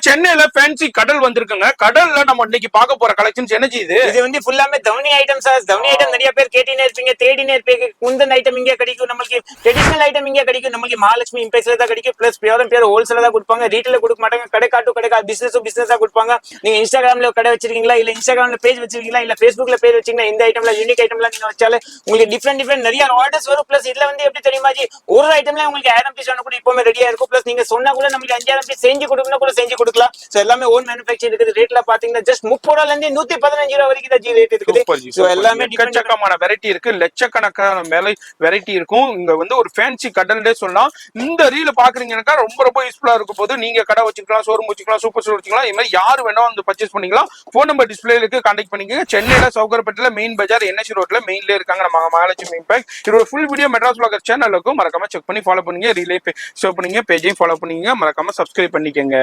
சென்னையில ஃபேன்சி கடல் வந்திருக்குங்க. கடல்ல நம்ம இன்னைக்கு பார்க்க போற கலெக்ஷன்ஸ் என்ன இது? இது வந்து ஃபுல்லாமே தவணி ஐட்டம் சார். தவணி ஐட்டம் நிறைய பேர் கேட்டினே இருப்பீங்க, தேடினே இருப்பீங்க. குந்தன் ஐட்டம் இங்கே கிடைக்கும், நம்மளுக்கு ட்ரெடிஷனல் ஐட்டம் இங்கே கிடைக்கும். நம்மளுக்கு மகாலட்சுமி இம்பெக்ஸ்ல தான் கிடைக்கும். பிளஸ் பியூர் அண்ட் பியூர் ஹோல்சேல தான் கொடுப்பாங்க, ரீட்டைல கொடுக்க மாட்டாங்க. கடை பிசினஸா கொடுப்பாங்க. நீங்க இன்ஸ்டாகிராம்ல கடை வச்சிருக்கீங்களா, இல்ல இன்ஸ்டாகிராம்ல பேஜ் வச்சிருக்கீங்களா, இல்ல ஃபேஸ்புக்ல பேஜ் வச்சிருக்கீங்களா, இந்த ஐட்டம்ல யூனிக் ஐட்டம்ல நீங்க வச்சாலே உங்களுக்கு டிஃபரெண்ட் நிறைய ஆர்டர்ஸ் வரும். பிளஸ் இதுல வந்து எப்படி தெரியுமா ஜி, ஒரு ஐட்டம்ல உங்களுக்கு 1000 பீஸ் வேணும் கூட இப்பவுமே ரெடியா இருக்கும். பிளஸ் நீங்க சொன்னா கூட நம்மளுக்கு 5000 பீஸ் செஞ்சு கொடுக்கணும் கூட செஞ்சு கொடுக்கலாம். சோ எல்லாமே ஓன் மேனுஃபேக்சர் இருக்குது. ரேட்ல பாத்தீங்கன்னா ஜஸ்ட் 30 ரூபாயில இருந்து 115 ரூபாய் வரைக்கும் தான் ஜி ரேட் இருக்குது. சோ எல்லாமே எக்கச்சக்கமான வெரைட்டி இருக்கு, லட்சக்கணக்கான வெரைட்டி இருக்கும். இங்க வந்து ஒரு ஃபேன்சி கடல்லே சொல்லலாம். இந்த ரீல் பாக்குறீங்கன்னா ரொம்ப யூஸ்ஃபுல்லா இருக்கும். போது நீங்க கடை வச்சுக்கலாம், ஷோரூம் வச்சுக்கலாம், சூப்பர் ஸ்டோர் வச்சுக்கலாம். இது மாதிரி யாரு வேணா வந்து பர்ச்சேஸ் பண்ணிக்கலாம். போன் நம்பர் டிஸ்பிளேல இருக்கு, கான்டாக்ட் பண்ணிக்கங்க. சென்னையில சௌகர்பேட்டையில மெயின் பஜார் NSC ரோட்ல மெயின்ல இருக்காங்க நம்ம மகாலட்சுமி இம்பேக்ட். இதோட ஃபுல் வீடியோ மெட்ராஸ் vlogger சேனலுக்கு மறக்காம செக் பண்ணி ஃபாலோ பண்ணுங்க. ரீலே ஷோ பண்ணுங்க, பேஜையும் ஃபாலோ பண்ணுங்க, மறக்காம சப்ஸ்கிரைப் பண்ணிக்கங்க.